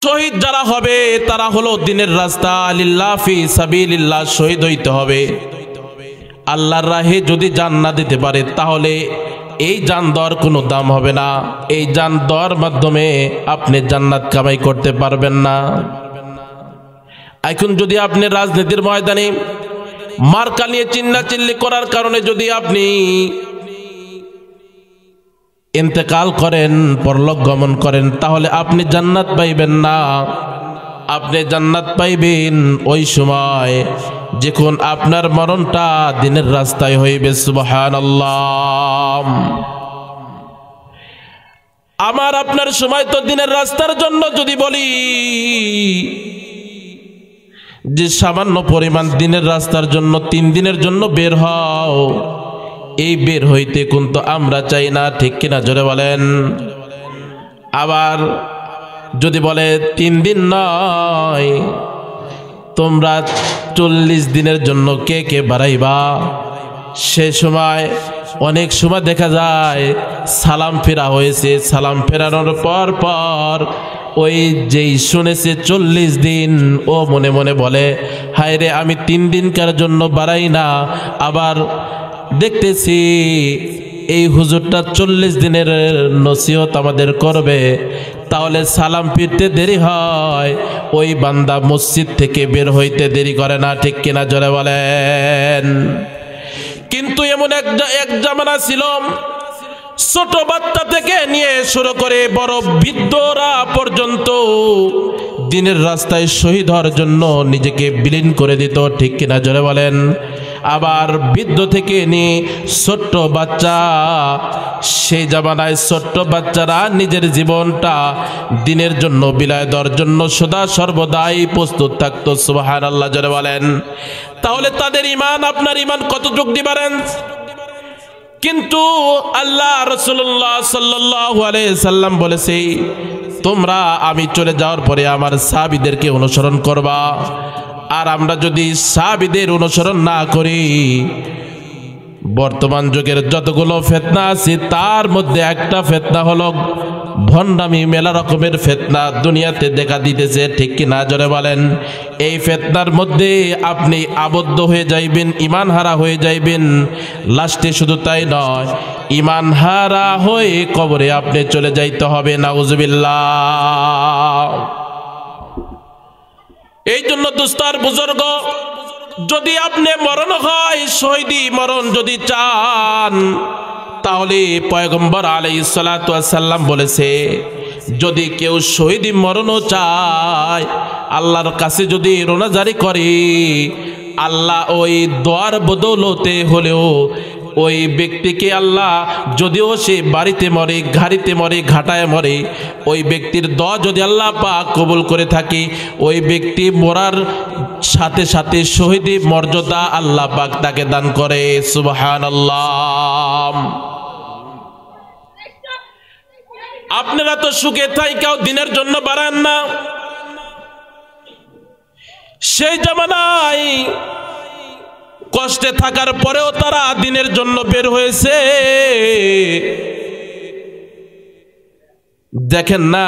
শহীদ যারা হবে তারা হলো দিনের রাস্তা লিল্লাহ ফি সাবিলিল্লাহ শহীদ হইতে হবে। আল্লাহর রাহে যদি জান না দিতে পারে তাহলে এই জান দেওয়ার কোনো দাম হবে না। এই জান দেওয়ার মাধ্যমে আপনি জান্নাত কামাই করতে পারবেন না। এখন যদি আপনি রাজনীতির ময়দানে মার্কা নিয়ে চিল্লাচিল্লি করার কারণে যদি আপনি ইন্তেকাল করেন, পরলোক গমন করেন, তাহলে আপনি জান্নাত পাইবেন না। আপনি জান্নাত পাইবেন ওই সময় যখন আপনার মরণটা দিনের রাস্তায় হইবে। সুবহানাল্লাহ। আমার আপনার সময় তো দিনের রাস্তার জন্য যদি বলি যে সামান্য পরিমাণ দিনের রাস্তার জন্য 3 দিনের জন্য বের হও, এই বের হইতে কিন্তু আমরা চাই না, ঠিক কিনা জোরে বলেন। আবার যদি বলে 3 দিন নয়, তোমরা 40 দিনের জন্য কে কে বাড়াইবা, সে সময় অনেক সময় দেখা যায় সালাম ফেরা হয়েছে, সালাম ফেরানোর পর পর ওই যেই শুনেছে 40 দিন, ও মনে মনে বলে হায় রে আমি 3 দিনকার জন্য বাড়াই না। আবার দেখতেছি এই হুজুরটা 40 দিনের নসিহত আমাদের করবে, তাহলে সালাম ফিরতে দেরি হয়, ওই বান্দা মসজিদ থেকে বের হইতে দেরি করে না, ঠিক কিনা জোরে বলেন। কিন্তু এমন এক জামানা ছিল, ছোট বাচ্চা থেকে নিয়ে শুরু করে বড় বৃদ্ধরা পর্যন্ত দিনের রাস্তায় শহীদ হওয়ার জন্য নিজেকে বিলীন করে দিত, ঠিক কিনা জোরে বলেন। আবার বৃদ্ধ থেকে নিয়ে ছোট্ট বাচ্চা, সেই জামানায় ছোট্ট বাচ্চারা নিজের জীবনটা দিনের জন্য বিলায় দেওয়ার জন্য সদা সর্বদাই প্রস্তুত থাকতো। সুবহানাল্লাহ জোরে বলেন। তাহলে তাদের ঈমান আপনার ঈমান কত যোগ দিবেন। কিন্তু আল্লাহ রাসূলুল্লাহ সাল্লাল্লাহু আলাইহি সাল্লাম বলেছে, তোমরা আমি চলে যাওয়ার পরে আমার সাহাবীদেরকে অনুসরণ করবা। আর আমরা যদি সাহাবীদের অনুসরণ না করি, বর্তমান যুগের যতগুলো ফিতনা আছে তার মধ্যে একটা ফিতনা হলো ভণ্ডামি। মেলা রকমের ফিতনা দুনিয়াতে দেখা দিতেছে, ঠিক কি না জোরে বলেন। এই ফিতনার মধ্যে আপনি আবদ্ধ হয়ে যাইবেন, ঈমান হারা হয়ে যাইবেন। লাস্টে শুধু তাই নয়, ঈমান হারা হয়ে কবরে আপনি চলে যাইতে হবে। নাউজুবিল্লাহ। এই জন্য দোস্তার বুজুর্গ, যদি আপনি মরণ হয় শহীদি মরণ যদি চান, তাহলে পয়গম্বর আলাইহিস সালাতু ওয়াস সালাম বলেছে, যদি কেউ শহীদি মরণও চায়, আল্লাহর কাছে যদি রোনা জারি করে, আল্লাহ ওই দোয়ার বদৌলতে হলেও ওই ব্যক্তিকে আল্লাহ, যদিও সে বাড়িতে মরে, ঘাড়িতে মরে, ঘাটায় মরে, ওই ব্যক্তির দোয়া যদি আল্লাহ পাক কবুল করে থাকে, ওই ব্যক্তি মরার সাথে সাথে শহীদি মর্যাদা আল্লাহ পাক তাকে দান করে। সুবহানাল্লাহ। আপনারা তো সুখে থাইকাও দিনের জন্য বাড়ান না। সেই জামানায় কষ্টে থাকার পরেও তারা দিনের জন্য বের হয়েছে। দেখেন না,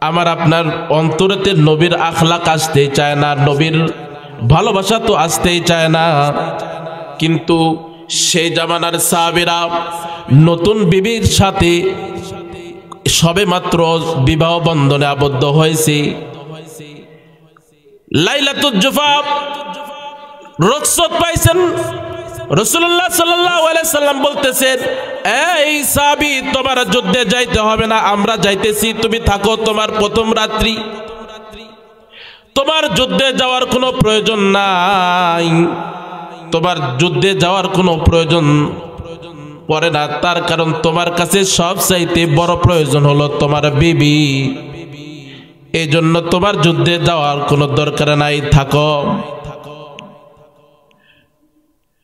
আমার আপনার অন্তরেতে নবীর আখলাক আসতেই চায় না, নবীর ভালোবাসা তো আসতেই চায় না। কিন্তু সেই জামানার সাহাবীরা নতুন বিবির সাথে সবে মাত্র বিবাহ বন্ধনে আবদ্ধ হয়েছে, লাইলাতুল জুফাফ রুখসত পাইছেন। রাসূলুল্লাহ সাল্লাল্লাহু আলাইহি সাল্লাম বলতেছেন, এই সাহাবী তোমার যুদ্ধে যাইতে হবে না, আমরা যাইতেছি, তুমি থাকো তোমার প্রথম রাত্রি, তোমার যুদ্ধে যাওয়ার কোনো প্রয়োজন নাই, তোমার যুদ্ধে যাওয়ার কোনো প্রয়োজন পড়ে না। তার কারণ তোমার কাছে সবচাইতে বড় প্রয়োজন হলো তোমার বিবি, এই জন্য তোমার যুদ্ধে যাওয়ার কোনো দরকার নাই, থাকো।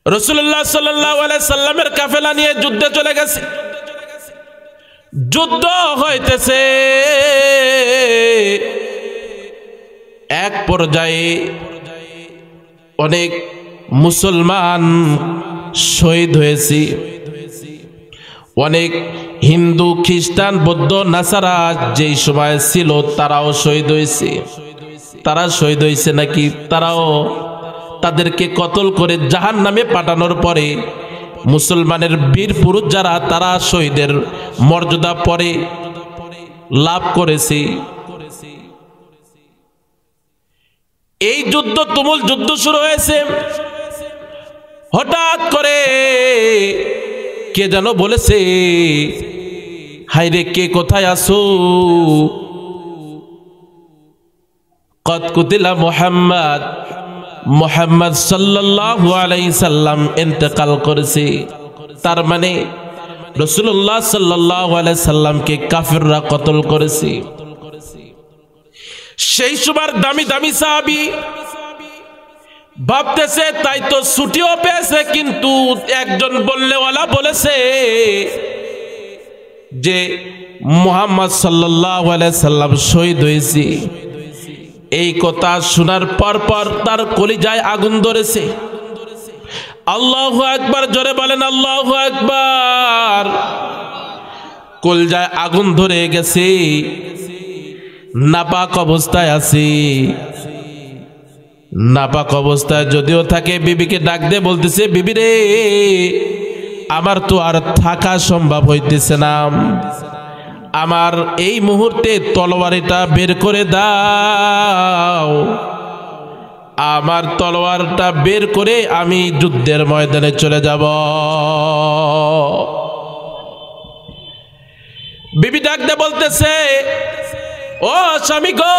রাসূলুল্লাহ সাল্লাল্লাহু আলাইহি সাল্লামের কাফেলা নিয়ে যুদ্ধে চলে গেছে। যুদ্ধ হইতেছে, এক পর্যায়ে অনেক মুসলমান শহীদ হয়েছে, অনেক হিন্দু খ্রিস্টান বৌদ্ধ নাসারা যেই সময় ছিল তারাও শহীদ হয়েছে। তারা শহীদ হয়েছে নাকি? তারাও তাদেরকে কতল করে জাহান্নামে পাঠানোর পরে মুসলমানের বীর পুরুষ যারা তারা শহীদের মর্যাদা পরে লাভ করেছে। এই যুদ্ধ তুমুল যুদ্ধ শুরু হয়েছে। হঠাৎ করে কে যেন বলেছে, হায়রে কে কোথায় আসো? কদ কুতিলা মুহাম্মদ, মুহাম্মদ সাল্লাল্লাহু আলাইহি সাল্লাম ইন্তেকাল করেছে। তার মানে রাসূলুল্লাহ সাল্লাল্লাহু আলাইহি সাল্লামকে কাফিররা কতল করেছে। সেই সময় দামি দামি সাহাবী ভাবতেছে তাই তো ছুটিও পেয়েছে, কিন্তু একজন বললেওয়ালা বলেছে যে মুহাম্মদ সাল্লাল্লাহু আলাইহি সাল্লাম শহীদ হয়েছে। এই কথা শোনার পর তার কলিজায় আগুন ধরেছে। আল্লাহু আকবার, জোরে বলেন আল্লাহু আকবার। কলিজায় আগুন ধরে গেছে, নাপাক অবস্থায় আছে। নাপাক অবস্থায় যদিও থাকে, বিবিকে ডাক দিয়ে বলতেছে, বিবি রে, আমার তো আর থাকা সম্ভব হইতেছে না, আমার এই মুহূর্তে তলোয়ারটা বের করে দাও, আমার তলোয়ারটা বের করে আমি যুদ্ধের ময়দানে চলে যাব। বিবি ডাক দিয়ে বলতেছে, ও স্বামী গো,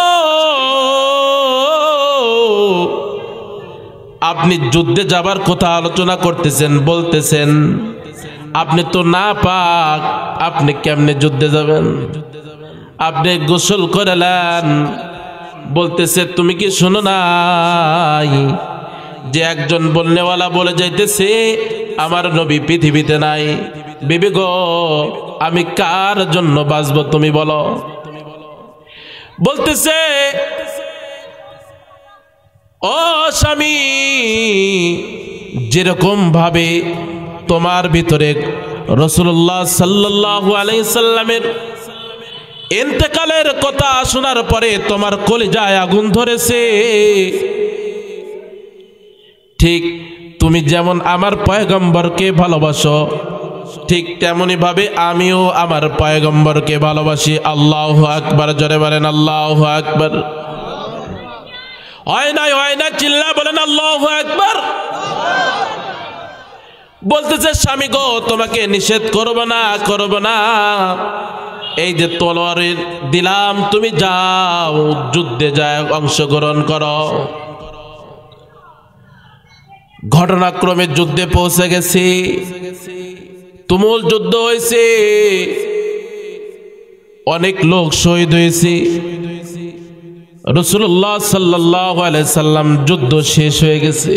আপনি যুদ্ধে যাবার কথা আলোচনা করতেছেন, বলতেছেন আপনি তো না পাক, আপনি কেমনে যুদ্ধে যাবেন? আপনি গোসল করেলেন। বলতেছে, তুমি কি শোনো নাই যে একজন বলনেওয়ালা বলে যাইতেছে আমার নবী পৃথিবীতে নাই? বিবি গো, আমি কার জন্য বাঁচবো তুমি বলো? বলতেছে, ও স্বামী, যেরকম ভাবে তোমার ভিতরে রাসূলুল্লাহ সাল্লাল্লাহু আলাইহি সাল্লামের ইন্তেকালের কথা শোনার পরে তোমার কলিজায় আগুন ধরেছে, ঠিক তুমি যেমন আমার পয়গম্বরকে ভালোবাসো, ঠিক তেমনি ভাবে আমিও আমার পয়গম্বরকে ভালোবাসি। আল্লাহু আকবার, জোরে বলেন আল্লাহু আকবার। হয় না চিল্লা বলেন আল্লাহু আকবার। বলতেছে, স্বামী গো, তোমাকে নিষেধ করব না, এই যে তলোয়ার দিলাম, তুমি যাও যুদ্ধে যায় অংশগ্রহণ করো। ঘটনাক্রমে যুদ্ধে পৌঁছে গেছি, তুমুল যুদ্ধ হয়েছে, অনেক লোক শহীদ হয়েছে। রাসূলুল্লাহ সাল্লাল্লাহু আলাইহি সাল্লাম যুদ্ধ শেষ হয়ে গেছে।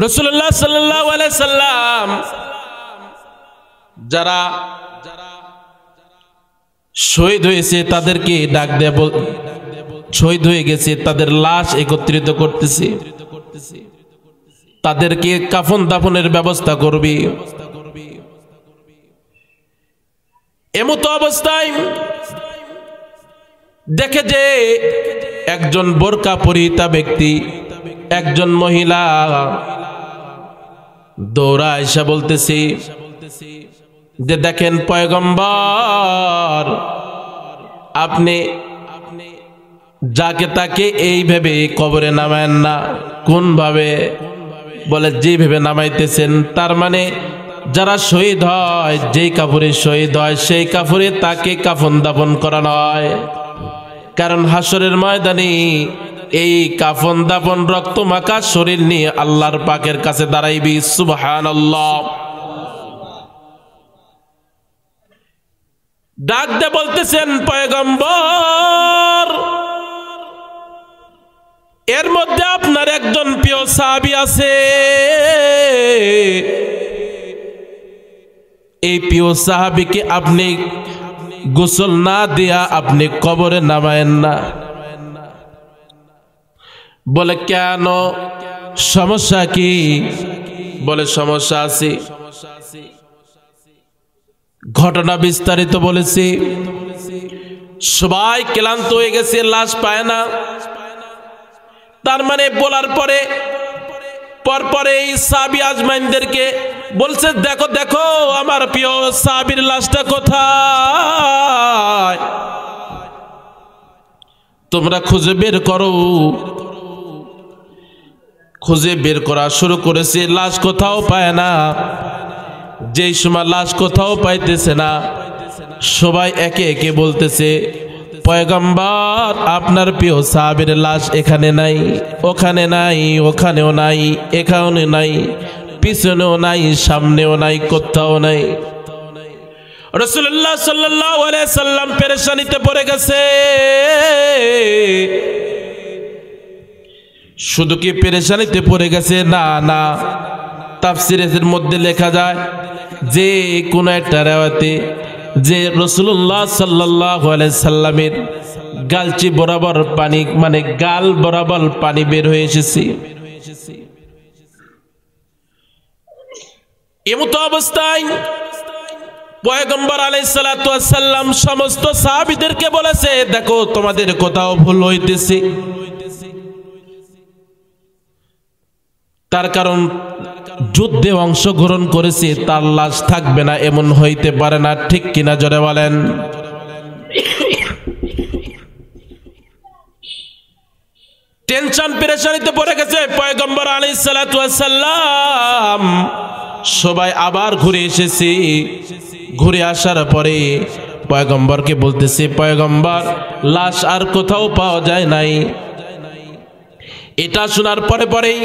রাসূলুল্লাহ সাল্লাল্লাহু আলাইহি সাল্লাম যারা শহীদ হয়েছে তাদেরকে ডাক দেয়া, শহীদ হয়ে গেছে তাদের লাশ একত্রিত করতেছে, তাদেরকে কাফন দাফনের ব্যবস্থা করবে। এমতো অবস্থায় দেখে যে একজন বোরকা পরিহিতা ব্যক্তি, একজন মহিলা দৌড়া এসে বলতেছে যে দেখেন পয়গম্বর, আপনি যাকে তাকে এইভাবে কবরে নামায়েন না। কোন ভাবে? বলে যেভাবে নামাইতেছেন, তার মানে যারা শহীদ হয়, যেই কাপড়ে শহীদ হয় সেই কাপড়ে তাকে কাফন দাফন করানো হয়। কারণ হাসরের ময়দানে এই কাফন দাফন রক্ত মাখা শরীর নিয়ে আল্লাহর পাকের কাছে দাঁড়াইবি। সুবহানাল্লাহ। ডাক দে বলতেছেন, পয়গম্বর, এর মধ্যে আপনার একজন প্রিয় সাহাবী আছে, এই প্রিয় সাহাবীকে আপনি গোসল না দিয়া আপনি কবরে নামায়েন না। বলে কেন, সমস্যা কি? বলে সমস্যা আছে। ঘটনা বিস্তারিত বলেছি। সবাই ক্লান্ত হয়ে গেছে, লাশ পায় না। তার মানে বলার পরে পরপরে এই সাহাবী আজমাইনদেরকে বলছে, দেখো দেখো আমার প্রিয় সাহাবীর লাশটা কোথায়, তোমরা খুঁজে বের করো। খুঁজে বের করা শুরু করেছে, লাশ কোথাও পায় না। যেই সময় লাশ কোথাও পাইতেছে না, সবাই একে একে বলতেছে, পয়গম্বর আপনার প্রিয় সাহাবীর লাশ এখানে নাই, ওখানে নাই, ওখানেও নাই, এখানেও নাই, পিছনেও নাই, সামনেও নাই, কোথাও নাই। রাসূলুল্লাহ সাল্লাল্লাহু আলাইহি সাল্লাম পেরেশানিতে পড়ে গেছে। শুধু কি পেরেশানিতে পড়ে গেছে? না না, তাফসীরের মধ্যে লেখা যায় যে কোন একটা রাওয়াতে যে রাসূলুল্লাহ সাল্লাল্লাহু আলাইহি সাল্লামের গালচি বরাবর পানি, মানে গাল বরাবর পানি বের হয়ে এসেছে। এমতো অবস্থায় পয়গম্বর আলাইহিস সালাতু ওয়াস সালাম সমস্ত সাহাবীদেরকে বলেছে, দেখো তোমাদের কোথাও ভুল হইতেছে। তার কারণ যুদ্ধে অংশগ্রহণ করেছে, তার লাশ থাকবে না এমন হইতে পারে না, ঠিক কিনা জোরে বলেন। টেনশন পেরেশানিতে পড়ে গেছে পয়গম্বর আলাইহিস সালাতু ওয়াস সালাম। সবাই আবার ঘুরে এসেছে। ঘুরে আসার পরে পয়গম্বরকে বলতেছে, পয়গম্বর লাশ আর কোথাও পাওয়া যায় নাই। এটা শোনার পরে পরেই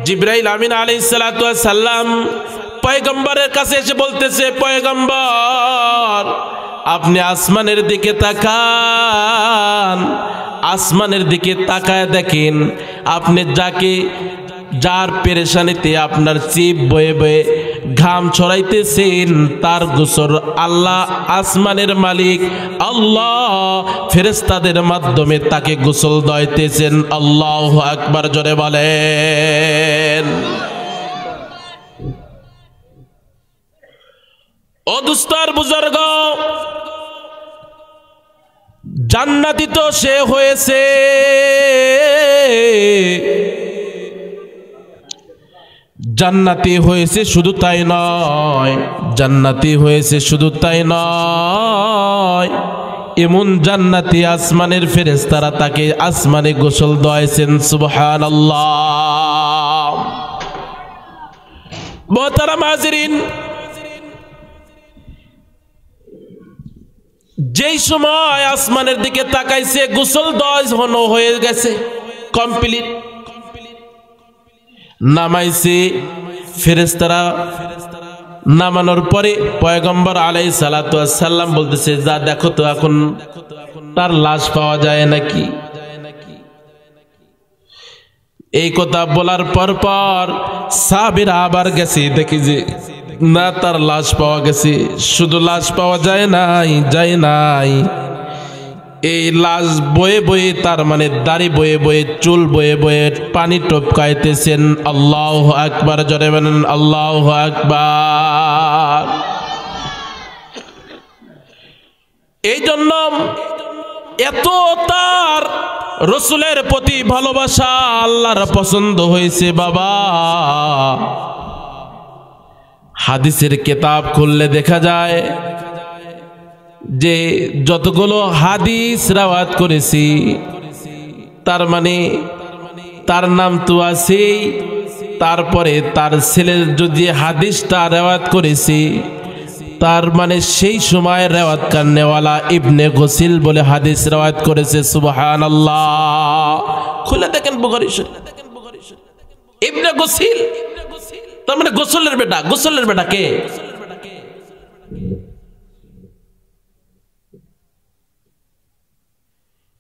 জিবরাইল আমিন আলাইহিস সালাতু ওয়াস সালাম পয়গম্বরের কাছে এসে বলতেছে, পয়গম্বর আপনি আসমানের দিকে তাকান, আসমানের দিকে তাকায় দেখেন, আপনি যার পেরেশানিতে আপনার চিপ বয়ে বয়ে ঘাম ছড়াইতেছেন, তার গোসল আল্লাহ আসমানের মালিক আল্লাহ ফেরেশতাদের মাধ্যমে তাকে গোসল দিতেছেন। আল্লাহু আকবার জোরে বলেন। ও দুস্তার বুজুর্গ, জান্নাতি তো সে হয়েছে, জান্নাতি হয়েছে শুধু তাই নয়, জান্নাতি হয়েছে শুধু তাই নয়, এমন জান্নাতি আসমানের ফেরেশতারা তাকে আসমানে গোসল দিয়েছেন। সুবহানাল্লাহ। মুহতারাম হাজিরিন, যেই সময় আসমানের দিকে তাকাইছে, গোসল দেওয়া হয়ে গেছে, কমপ্লিট, নামাইছে ফেরেশতারা। নামানোর পরে পয়গম্বর আলাইহিস সালাতু ওয়াস সালাম বলতেছে, যা দেখো তো এখন তার লাশ পাওয়া যায় নাকি। এই কথা বলার পর পর সাহাবীরা আবার গেছে, দেখি যে না, তার লাশ পাওয়া গেছে। শুধু লাশ পাওয়া যায় নাই, এই লাশ বয়ে বয়ে, তার মানে দাড়ি বয়ে বয়ে, চুল বয়ে বয়ে পানি টপকাইতেছেন। আল্লাহু আকবার জোরে বলেন, আল্লাহু আকবার। এই জন্য এত তার রসুলের প্রতি ভালোবাসা, আল্লাহর পছন্দ হয়েছে। বাবা, হাদিসের কিতাব খুললে দেখা যায় যে যতগুলো হাদিস রাওয়াত করেছি, তার মানে তার নাম তো আছেই, তারপরে তার ছেলের যদি হাদিসটা রাওয়াত করেছি, তার মানে সেই সময় রাওয়াত করনেওয়ালা ইবনে গোসিল বলে হাদিস রাওয়াত করেছে। সুবহানাল্লাহ। খুলে দেখেন বুখারী শরীফ, ইবনে গোসিল, তার মানে গোসলের বেটা। গোসলের বেটা কে?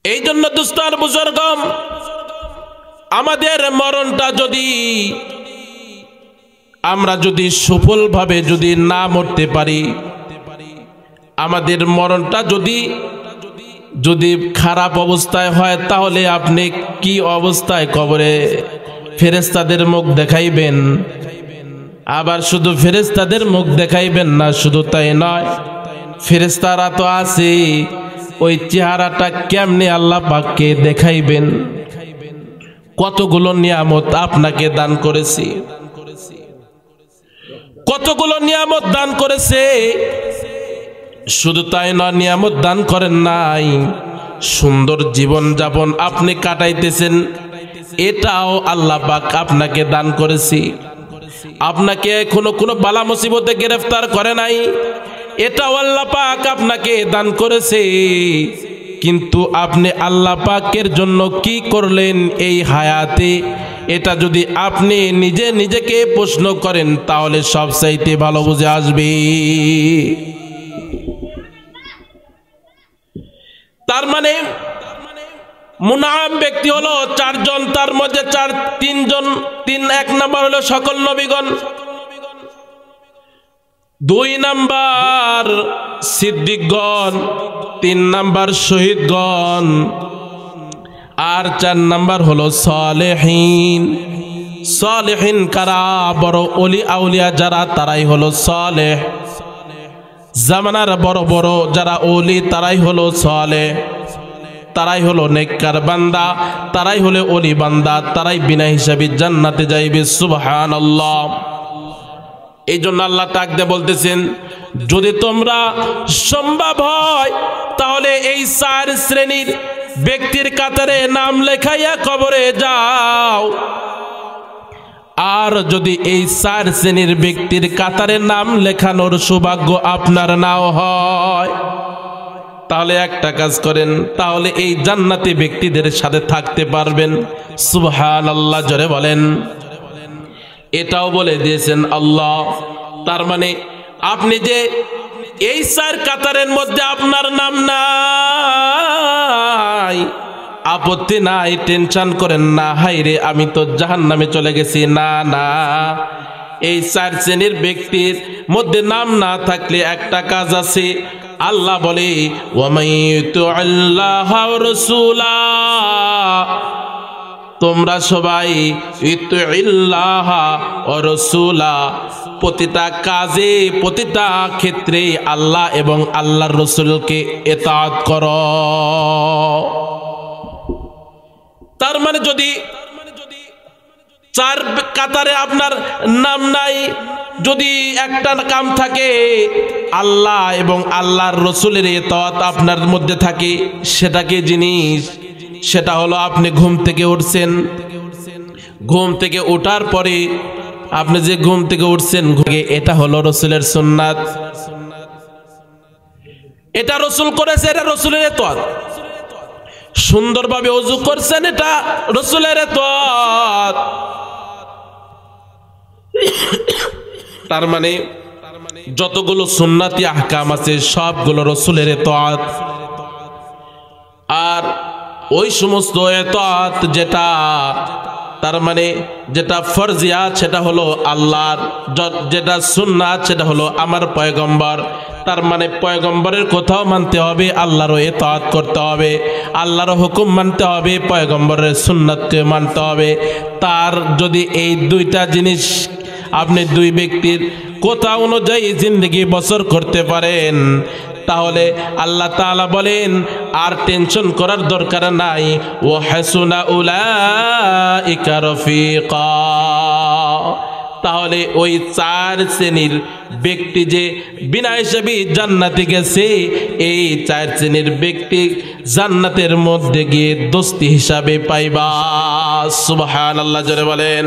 এই জন্য দুস্তার বুজুর্গ, আমাদের মরণটা যদি আমরা যদি সফলভাবে যদি না মরতে পারি, আমাদের মরণটা যদি খারাপ অবস্থায় হয়, তাহলে আপনি কি অবস্থায় কবরে ফেরেশতাদের মুখ দেখাইবেন? আবার শুধু ফেরেশতাদের মুখ দেখাইবেন না, শুধু তাই নয়, ফেরেশতারা তো আছে, ওই চেহারাটা কেমনে আল্লাহ পাককে দেখাইবেন। কতগুলো নিয়ামত আপনাকে দান করেছি, কতগুলো নিয়ামত দান করেছে। শুধু তাই নয়, নিয়ামত দান করেন নাই, সুন্দর জীবন যাপন আপনি কাটাইতেছেন, এটাও আল্লাহ পাক আপনাকে দান করেছি। আপনাকে কোনো বালা মুসিবতে গ্রেফতার করে নাই, এটাও আল্লাহ পাক আপনাকে দান করেছে। কিন্তু আপনি আল্লাহ পাকের জন্য কি করলেন এই হায়াতে, এটা যদি আপনি নিজেকে প্রশ্ন করেন তাহলে সবচাইতে ভালো বুঝে আসবে। তার মানে মুনাআম ব্যক্তি হলো চারজন, তার মধ্যে এক নাম্বার হলো সকল নবীগণ, 2 নাম্বার সিদ্দিকগণ, 3 নাম্বার শহীদগণ, আর 4 নাম্বার হলো সালেহীন। সালেহীন কারা? বড় ওলি আউলিয়া যারা, তারাই হলো সালেহ। জামানার বড় বড় যারা ওলি, তারাই হলো সালেহ, তারাই হলো নেককার বান্দা, তারাই হলো ওলি বান্দা, তারাই বিনা হিসাবে জান্নাতে যাইবে। সুবহানাল্লাহ। এই জন্য আল্লাহ তাকদে বলতেছেন, যদি তোমরা সম্ভব হয় তাহলে এই 4 শ্রেণীর ব্যক্তির কাতারে নাম লেখাইয়া কবরে যাও। আর যদি এই 4 শ্রেণীর ব্যক্তির কাতারে নাম লেখানোর সৌভাগ্য আপনার নাও হয়, তাহলে একটা কাজ করেন, তাহলে এই জান্নাতি ব্যক্তিদের সাথে থাকতে পারবেন। সুবহানাল্লাহ, জোরে বলেন। এটাও বলে দিয়েছেন আল্লাহ। তার মানে আপনি যে এই 4 কাতারের মধ্যে আপনার নাম নাই, আপত্তি নাই, টেনশন করেন না, হাইরে আমি তো জাহান্নামে চলে গেছি। না না, এই 4 শ্রেণীর ব্যক্তির মধ্যে নাম না থাকলে একটা কাজ আছে। আল্লাহ বলে, ওয়ামাইয়ুতিল্লাহা ওয়া রাসূলা, তোমরা সবাই ইতিল্লাহা ওয়া রাসূলা, প্রতিটা কাজে প্রতিটা ক্ষেত্রে আল্লাহ এবং আল্লাহর রাসূলকে ইতাআত করো। তার মানে যদি 4 কাতারে আপনার নাম নাই, যদি একটা কাম থাকে আল্লাহ এবং আল্লাহর রাসূলের ইতাআত আপনার মধ্যে থাকে, সেটা কি জিনিস? সেটা হলো আপনি ঘুম থেকে উঠছেন, ঘুম থেকে ওঠার পরে আপনি যে ঘুম থেকে উঠছেন, এটা হলো রাসূলের সুন্নাত, এটা রাসূল করেছে, এটা রাসূলের ইতাআত। সুন্দরভাবে ওযু করছেন, এটা রাসূলের ইতাআত। তার মানে যতগুলো সুন্নাতি আহকাম আছে সবগুলো রাসূলের ইতাআত। আর ওই সমস্ত ইতাআত যেটা, তার মানে যেটা ফরজিয়াত সেটা হলো আল্লাহর, যেটা সুন্নাত সেটা হলো আমার পয়গম্বর। তার মানে পয়গম্বরের কথাও মানতে হবে, আল্লাহরও ইতাআত করতে হবে, আল্লাহর হুকুম মানতে হবে, পয়গম্বরের সুন্নাতকে মানতে হবে। তার যদি এই 2টা জিনিস আপনি 2 ব্যক্তির কথা অনুযায়ী জিন্দগি বসর করতে পারেন, তাহলে আল্লাহ তাআলা বলেন আর টেনশন করার দরকার নাই। ওয়া হাসুনা উলাইকা রফিকা, তাহলে ওই 4 শ্রেণীর ব্যক্তি যে বিনা হিসাবে জান্নাতে গেছে, এই 4 শ্রেণীর ব্যক্তি জান্নাতের মধ্যে গিয়ে দোস্তি হিসাবে পাইবা। সুবহানাল্লাহ, জোরে বলেন।